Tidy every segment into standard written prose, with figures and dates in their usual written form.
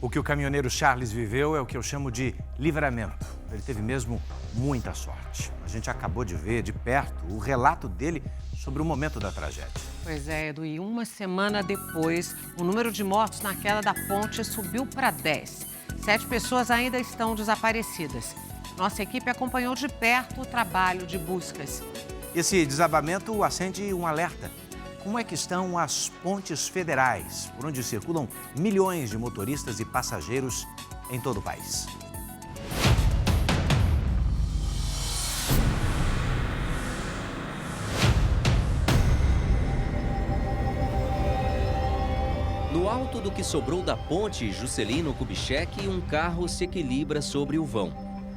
O que o caminhoneiro Charles viveu é o que eu chamo de livramento. Ele teve mesmo muita sorte. A gente acabou de ver de perto o relato dele sobre o momento da tragédia. Pois é, Edu, e uma semana depois, o número de mortos na queda da ponte subiu para 10. 7 pessoas ainda estão desaparecidas. Nossa equipe acompanhou de perto o trabalho de buscas. Esse desabamento acende um alerta. Como é que estão as pontes federais, por onde circulam milhões de motoristas e passageiros em todo o país? No alto do que sobrou da ponte Juscelino Kubitschek, um carro se equilibra sobre o vão.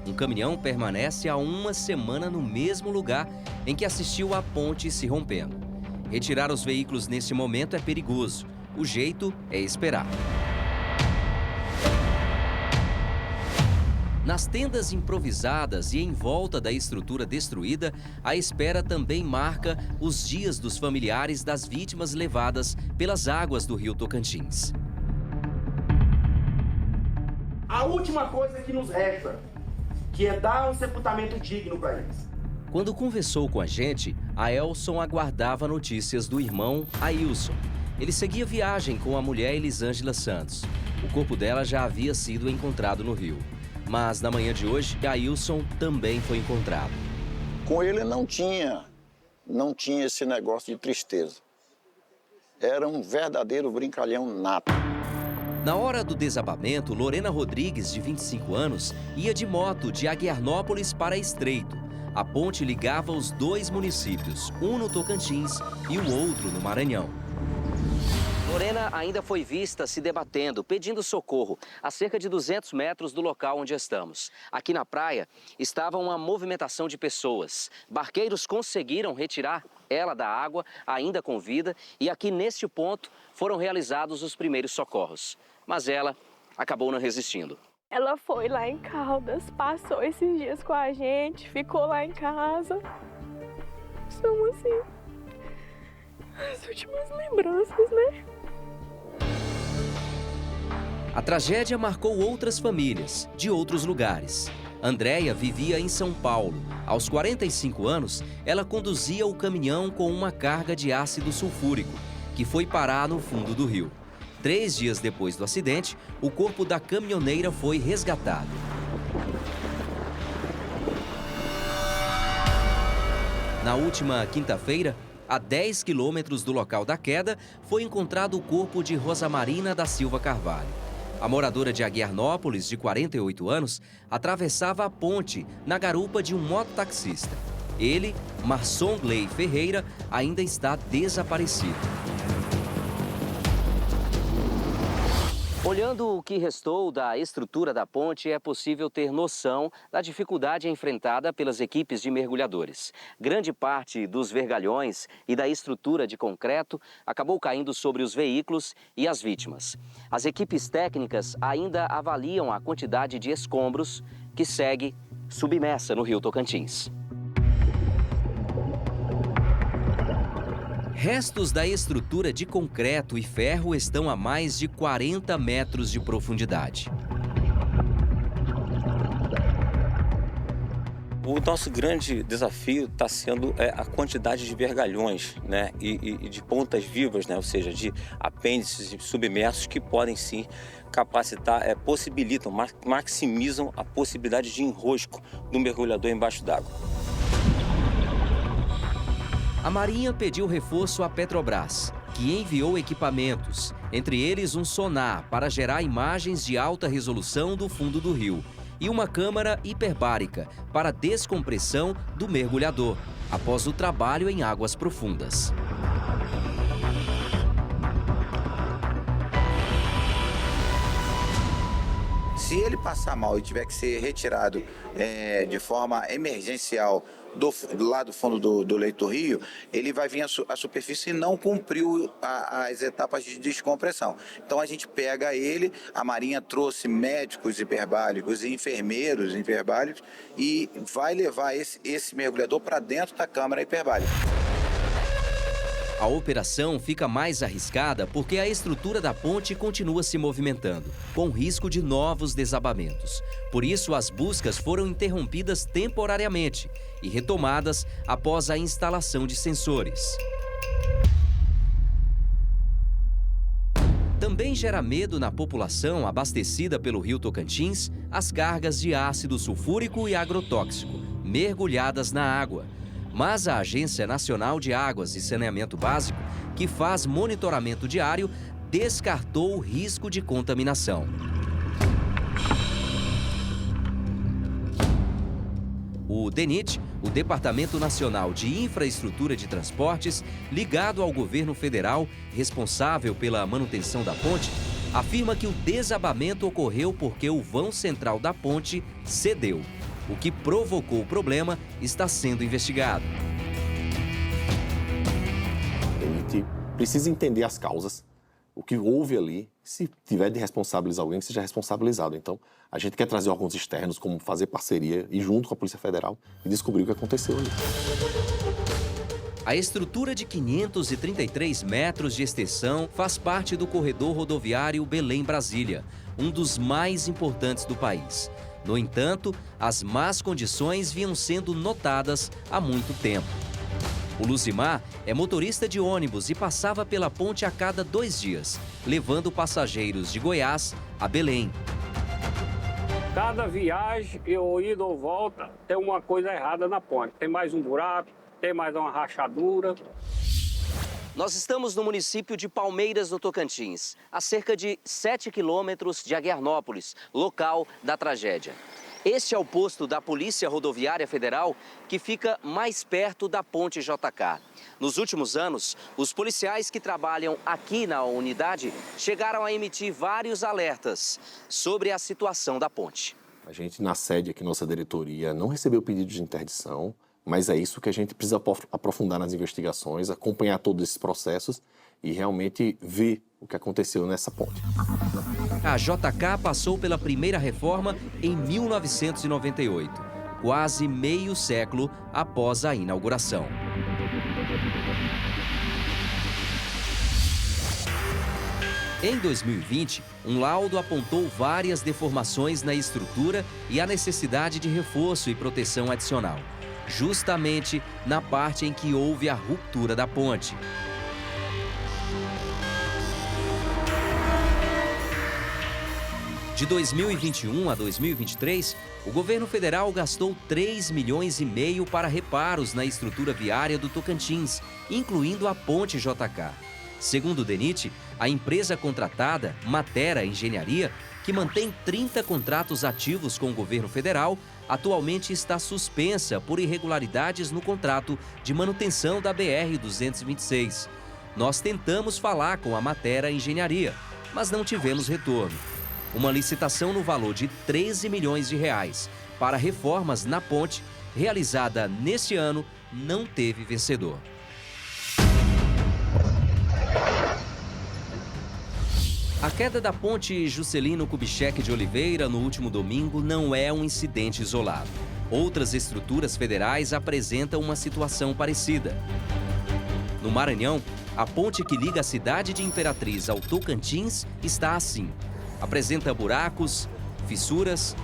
Um caminhão permanece há uma semana no mesmo lugar em que assistiu a ponte se rompendo. Retirar os veículos nesse momento é perigoso. O jeito é esperar. Nas tendas improvisadas e em volta da estrutura destruída, a espera também marca os dias dos familiares das vítimas levadas pelas águas do rio Tocantins. A última coisa que nos resta, que é dar um sepultamento digno para eles. Quando conversou com a gente, a Elson aguardava notícias do irmão Ailson. Ele seguia viagem com a mulher Elisângela Santos. O corpo dela já havia sido encontrado no rio. Mas na manhã de hoje, Ailson também foi encontrado. Com ele não tinha esse negócio de tristeza. Era um verdadeiro brincalhão nato. Na hora do desabamento, Lorena Rodrigues, de 25 anos, ia de moto de Aguiarnópolis para Estreito. A ponte ligava os dois municípios, um no Tocantins e o outro no Maranhão. Lorena ainda foi vista se debatendo, pedindo socorro, a cerca de 200 metros do local onde estamos. Aqui na praia estava uma movimentação de pessoas. Barqueiros conseguiram retirar ela da água, ainda com vida, e aqui neste ponto foram realizados os primeiros socorros. Mas ela acabou não resistindo. Ela foi lá em Caldas, passou esses dias com a gente, ficou lá em casa. São assim, as últimas lembranças, né? A tragédia marcou outras famílias, de outros lugares. Andréia vivia em São Paulo. Aos 45 anos, ela conduzia o caminhão com uma carga de ácido sulfúrico, que foi parar no fundo do rio. 3 dias depois do acidente, o corpo da caminhoneira foi resgatado. Na última quinta-feira, a 10 quilômetros do local da queda, foi encontrado o corpo de Rosamarina da Silva Carvalho. A moradora de Aguiarnópolis, de 48 anos, atravessava a ponte na garupa de um mototaxista. Ele, Marson Gley Ferreira, ainda está desaparecido. Olhando o que restou da estrutura da ponte, é possível ter noção da dificuldade enfrentada pelas equipes de mergulhadores. Grande parte dos vergalhões e da estrutura de concreto acabou caindo sobre os veículos e as vítimas. As equipes técnicas ainda avaliam a quantidade de escombros que segue submersa no rio Tocantins. Restos da estrutura de concreto e ferro estão a mais de 40 metros de profundidade. O nosso grande desafio está sendo a quantidade de vergalhões, né, e de pontas vivas, né, ou seja, de apêndices submersos que podem sim capacitar, possibilitam, maximizam a possibilidade de enrosco do mergulhador embaixo d'água. A Marinha pediu reforço à Petrobras, que enviou equipamentos, entre eles um sonar para gerar imagens de alta resolução do fundo do rio e uma câmara hiperbárica para descompressão do mergulhador, após o trabalho em águas profundas. Se ele passar mal e tiver que ser retirado de forma emergencial lá do fundo do leito do rio, ele vai vir à superfície e não cumpriu as etapas de descompressão. Então a gente pega ele, a Marinha trouxe médicos hiperbáricos e enfermeiros hiperbáricos e vai levar esse mergulhador para dentro da câmara hiperbárica. A operação fica mais arriscada porque a estrutura da ponte continua se movimentando, com risco de novos desabamentos. Por isso, as buscas foram interrompidas temporariamente e retomadas após a instalação de sensores. Também gera medo na população abastecida pelo rio Tocantins as cargas de ácido sulfúrico e agrotóxico, mergulhadas na água. Mas a Agência Nacional de Águas e Saneamento Básico, que faz monitoramento diário, descartou o risco de contaminação. O DENIT, o Departamento Nacional de Infraestrutura de Transportes, ligado ao governo federal, responsável pela manutenção da ponte, afirma que o desabamento ocorreu porque o vão central da ponte cedeu. O que provocou o problema está sendo investigado. A gente precisa entender as causas, o que houve ali. Se tiver de responsabilizar alguém, que seja responsabilizado. Então, a gente quer trazer órgãos externos, como fazer parceria e junto com a Polícia Federal e descobrir o que aconteceu ali. A estrutura de 533 metros de extensão faz parte do corredor rodoviário Belém-Brasília, um dos mais importantes do país. No entanto, as más condições vinham sendo notadas há muito tempo. O Luzimar é motorista de ônibus e passava pela ponte a cada 2 dias, levando passageiros de Goiás a Belém. Cada viagem, eu indo ou volta, tem uma coisa errada na ponte. Tem mais um buraco, tem mais uma rachadura. Nós estamos no município de Palmeiras, no Tocantins, a cerca de 7 quilômetros de Aguiarnópolis, local da tragédia. Este é o posto da Polícia Rodoviária Federal, que fica mais perto da ponte JK. Nos últimos anos, os policiais que trabalham aqui na unidade chegaram a emitir vários alertas sobre a situação da ponte. A gente, na sede aqui, nossa diretoria, não recebeu pedido de interdição, mas é isso que a gente precisa aprofundar nas investigações, acompanhar todos esses processos e realmente ver o que aconteceu nessa ponte. A JK passou pela primeira reforma em 1998, quase meio século após a inauguração. Em 2020, um laudo apontou várias deformações na estrutura e a necessidade de reforço e proteção adicional, justamente na parte em que houve a ruptura da ponte. De 2021 a 2023, o governo federal gastou 3,5 milhões para reparos na estrutura viária do Tocantins, incluindo a ponte JK. Segundo o DENIT, a empresa contratada, Matera Engenharia, que mantém 30 contratos ativos com o governo federal, atualmente está suspensa por irregularidades no contrato de manutenção da BR-226. Nós tentamos falar com a Matera Engenharia, mas não tivemos retorno. Uma licitação no valor de 13 milhões de reais para reformas na ponte, realizada neste ano, não teve vencedor. A queda da ponte Juscelino Kubitschek de Oliveira no último domingo não é um incidente isolado. Outras estruturas federais apresentam uma situação parecida. No Maranhão, a ponte que liga a cidade de Imperatriz ao Tocantins está assim. Apresenta buracos, fissuras,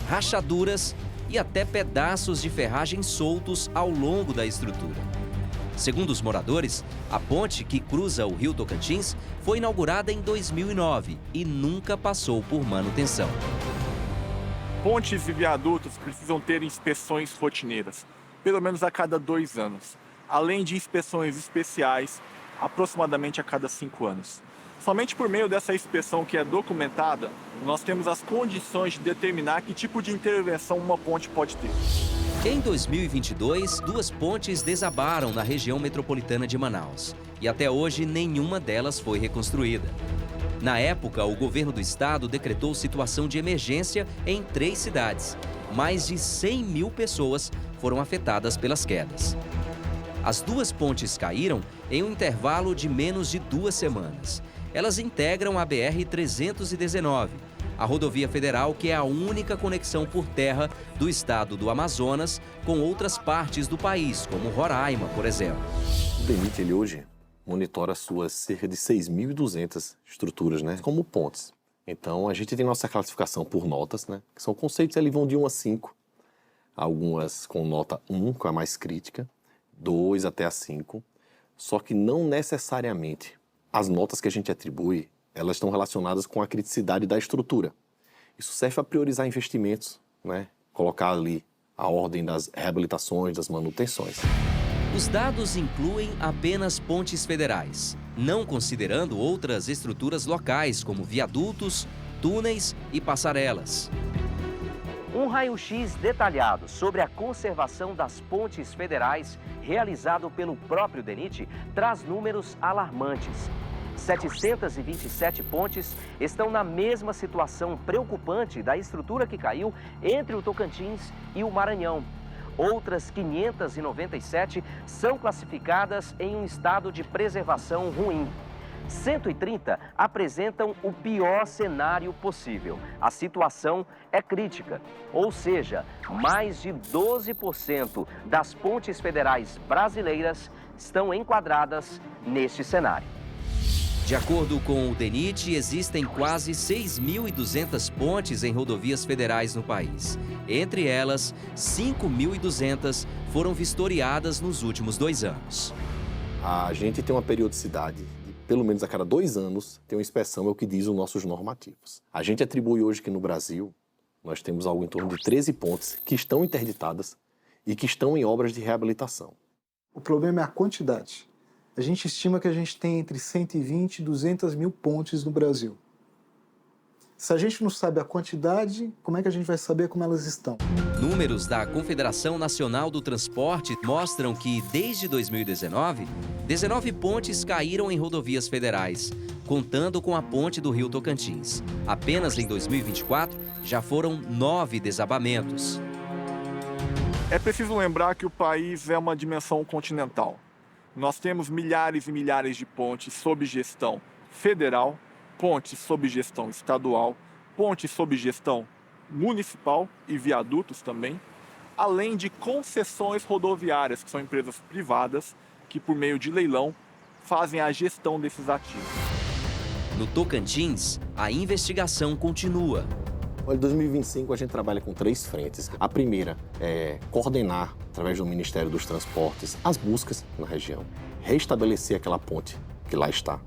rachaduras e até pedaços de ferragem soltos ao longo da estrutura. Segundo os moradores, a ponte que cruza o rio Tocantins foi inaugurada em 2009 e nunca passou por manutenção. Pontes e viadutos precisam ter inspeções rotineiras, pelo menos a cada 2 anos, além de inspeções especiais, aproximadamente a cada 5 anos. Somente por meio dessa inspeção que é documentada, nós temos as condições de determinar que tipo de intervenção uma ponte pode ter. Em 2022, 2 pontes desabaram na região metropolitana de Manaus e até hoje nenhuma delas foi reconstruída. Na época, o governo do estado decretou situação de emergência em 3 cidades. Mais de 100 mil pessoas foram afetadas pelas quedas. As 2 pontes caíram em um intervalo de menos de 2 semanas. Elas integram a BR-319, a rodovia federal que é a única conexão por terra do estado do Amazonas com outras partes do país, como Roraima, por exemplo. O DENIT, ele hoje monitora suas cerca de 6.200 estruturas, né, como pontes. Então, a gente tem nossa classificação por notas, né, que são conceitos que vão de 1 a 5, algumas com nota 1, que é a mais crítica, 2 até a 5, só que não necessariamente as notas que a gente atribui, elas estão relacionadas com a criticidade da estrutura. Isso serve para priorizar investimentos, né, colocar ali a ordem das reabilitações, das manutenções. Os dados incluem apenas pontes federais, não considerando outras estruturas locais, como viadutos, túneis e passarelas. Um raio-x detalhado sobre a conservação das pontes federais, realizado pelo próprio DENIT, traz números alarmantes. 727 pontes estão na mesma situação preocupante da estrutura que caiu entre o Tocantins e o Maranhão. Outras 597 são classificadas em um estado de preservação ruim. 130 apresentam o pior cenário possível. A situação é crítica, ou seja, mais de 12% das pontes federais brasileiras estão enquadradas neste cenário. De acordo com o DENIT, existem quase 6.200 pontes em rodovias federais no país. Entre elas, 5.200 foram vistoriadas nos últimos 2 anos. A gente tem uma periodicidade de pelo menos a cada 2 anos tem uma inspeção, é o que diz os nossos normativos. A gente atribui hoje que no Brasil nós temos algo em torno de 13 pontes que estão interditadas e que estão em obras de reabilitação. O problema é a quantidade. A gente estima que a gente tem entre 120 e 200 mil pontes no Brasil. Se a gente não sabe a quantidade, como é que a gente vai saber como elas estão? Números da Confederação Nacional do Transporte mostram que, desde 2019, 19 pontes caíram em rodovias federais, contando com a ponte do Rio Tocantins. Apenas em 2024, já foram 9 desabamentos. É preciso lembrar que o país é uma dimensão continental. Nós temos milhares e milhares de pontes sob gestão federal, pontes sob gestão estadual, pontes sob gestão municipal e viadutos também, além de concessões rodoviárias, que são empresas privadas que, por meio de leilão, fazem a gestão desses ativos. No Tocantins, a investigação continua. Em 2025, a gente trabalha com 3 frentes. A primeira é coordenar, através do Ministério dos Transportes, as buscas na região. Restabelecer aquela ponte que lá está.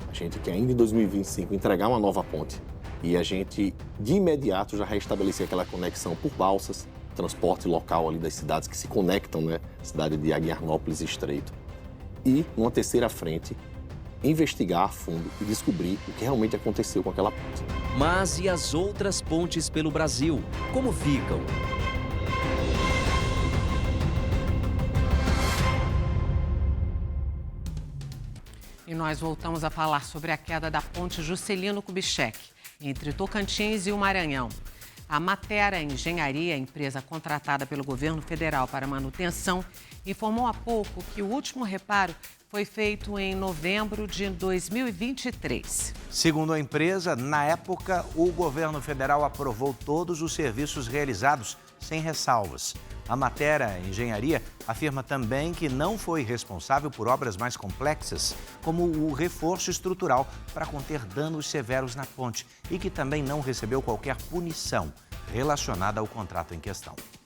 A gente quer ainda em 2025 entregar uma nova ponte e a gente, de imediato, já restabelecer aquela conexão por balsas, transporte local ali das cidades que se conectam, né? Cidade de Aguiarnópolis e Estreito. E, numa terceira frente, investigar a fundo e descobrir o que realmente aconteceu com aquela ponte. Mas e as outras pontes pelo Brasil? Como ficam? E nós voltamos a falar sobre a queda da ponte Juscelino Kubitschek, entre Tocantins e o Maranhão. A Matera Engenharia, empresa contratada pelo governo federal para manutenção, informou há pouco que o último reparo foi feito em novembro de 2023. Segundo a empresa, na época, o governo federal aprovou todos os serviços realizados, sem ressalvas. A Matera Engenharia afirma também que não foi responsável por obras mais complexas, como o reforço estrutural para conter danos severos na ponte, e que também não recebeu qualquer punição relacionada ao contrato em questão.